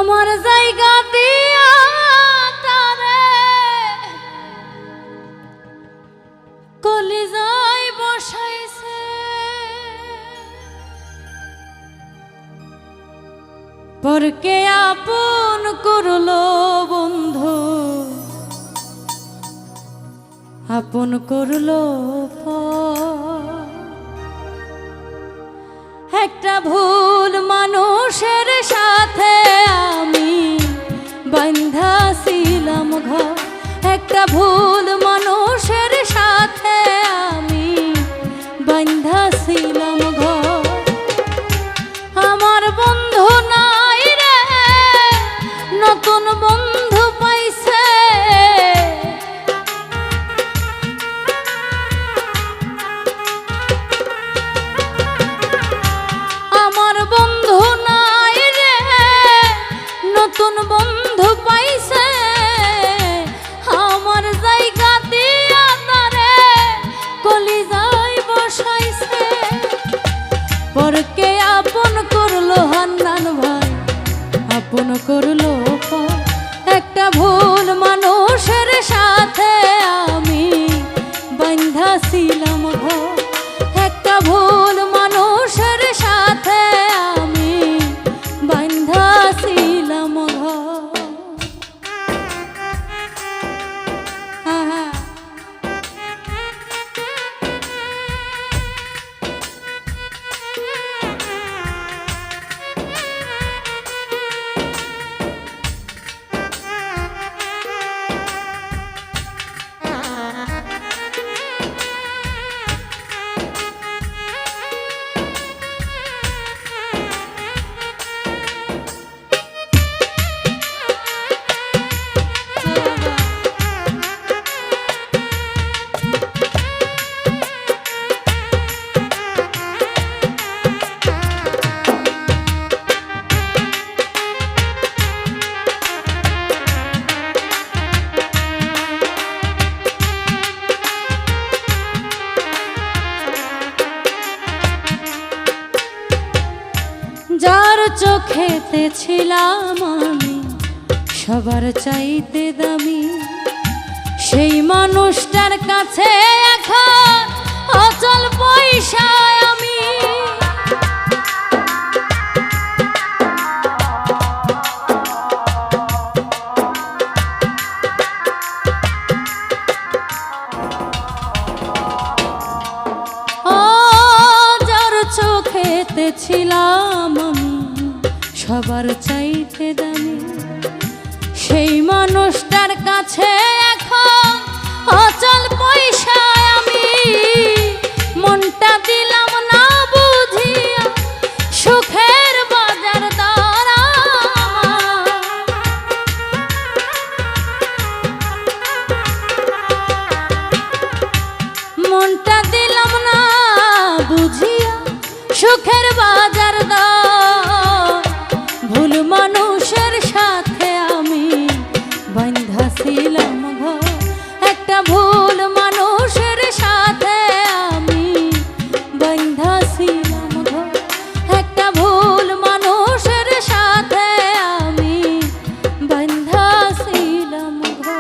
তোমার জায়গা দিয়া তারে কলিজায় বসাইছে, পরকে আপন করলো বন্ধু, আপন করলো একটা ভুল মানুষের সাথে আমি বান্ধা ছিলাম ঘর, একটা ভুল মানুষের সাথে আমি বান্ধা ছিলাম ঘর। আমার বন্ধু নাই রে, নতুন বন্ধু পাইছে, আমার বন্ধু নাই রে, নতুন বন্ধু পাইছে, আমার জায়গা দিয়া তারে কলিজায় বসাইছে, পরকে আপন করলো হান্নান ভাই, আপন করলো একটা ভুল মানুষের সাথে আমি বান্ধা ছিলাম ঘর, একটা ভুল মানুষের সাথে আমি বান্ধা ছিলাম ঘর। যার চোখেতে ছিলাম আমি সবার চাইতে দামি, সেই মানুষটার কাছে এখন অচল পয়সায় আমি। ও যার চোখেতে ছিলাম আমি সবার চাইতে দামি, সেই মানুষটার কাছে এখন অচল পয়সায় আমি। মনটা দিলাম না বুঝিয়া সুখের বাজার দর, মনটা দিলাম না বুঝিয়া সুখের বাজার দর, ভুল মানুষের সাথে আমি বান্ধা ছিলাম ঘর, একটা ভুল মানুষের সাথে আমি বান্ধা ছিলাম ঘর, একটা ভুল মানুষের সাথে আমি বান্ধা ছিলাম ঘর।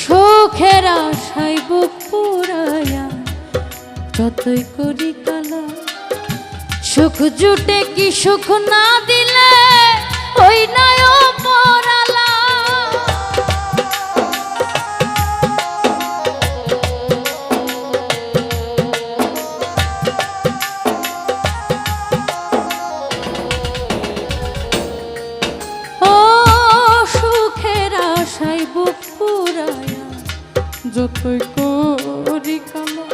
সুখের আশায় বুক পুরায়া যতই করি কালা, সুখ জুটে কি সুখ না দিলে ওই নয় পরালা। যতই করি কালো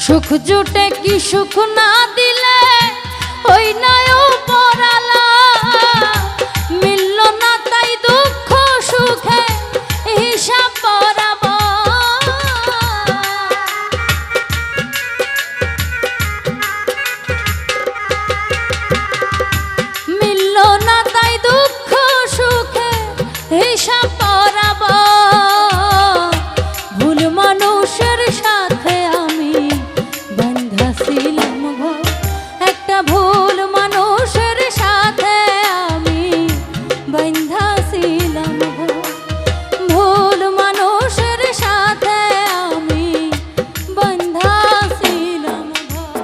সুখ জুটে কি সুখ না দিলে ওই নয় পরালা মিলল না তাই দুঃখ সুখে হিসাব বরাবর মিলল না তাই দুঃখ সুখে হিসাব বরাবর ভুল মানুষের সাথে আমি বাঁধা ছিলাম ঘর একটা ভুল মানুষের সাথে আমি বাঁধা ছিলাম ঘর ভুল মানুষের সাথে আমি বাঁধা ছিলাম ঘর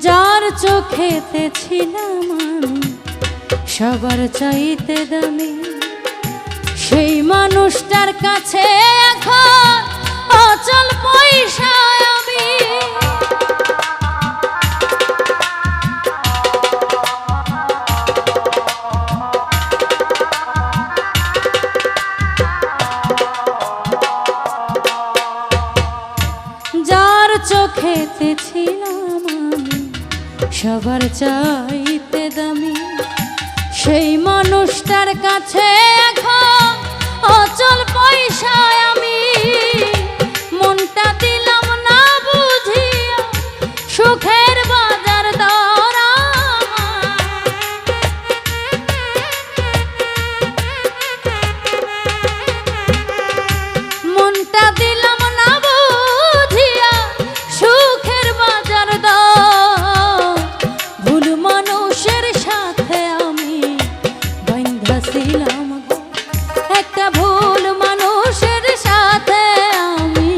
যার চোখেতে ছিলাম আমি সবার চাইতে দামি সেই মানুষটার কাছে এখন অচল পয়সা আমি যার চোখেতে ছিলাম আমি সবার চাইতে দামি সেই মানুষটার কাছে এখন অচল পয়সা আমি মনটা দিলাম না বুঝিয়া সুখের বাজার দর মনটা দিলাম না বুঝিয়া সুখের বাজার দর ভুল মানুষের সাথে আমি বাঁধা ছিলাম একটা ভুল মানুষের সাথে আমি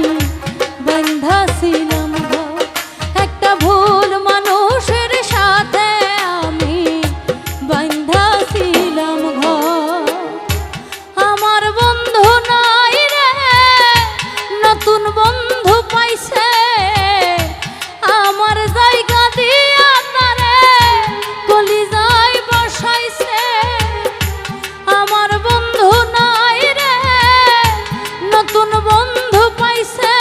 বাঁধা ছিলাম একটা ভুল মানুষের সাথে আমি বাঁধা ছিলাম ঘর আমার বন্ধু নাই রে নতুন বন্ধু পাইছে আমার জায়গা দিয়া তারে কলিজায় বসাইছে আমার বন্ধু নাই রে নতুন বন্ধু পাইছে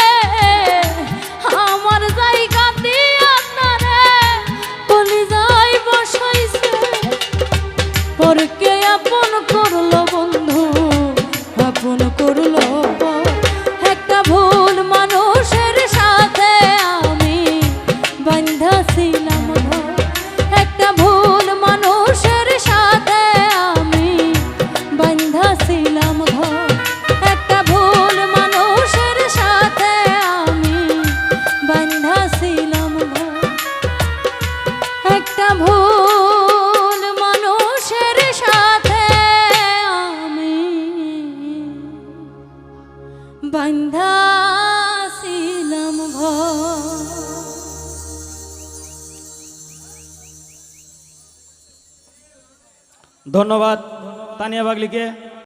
আমার জায়গা দিয়া তারে কলিজায় বসাইছে পরকে আপন করলো বন্ধু আপন করলো একটা ভুল মানুষের সাথে আমি বাঁধা ছিলাম একটা ভুল মানুষের সাথে আমি বাঁধা ছিলাম একটা ভুল মানুষের সাথে আমি বাঁধা ছিলাম একটা ভুল মানুষের সাথে আমি বাঁধা ছিলাম ধন্যবাদ তানিয়া বাগলিকে।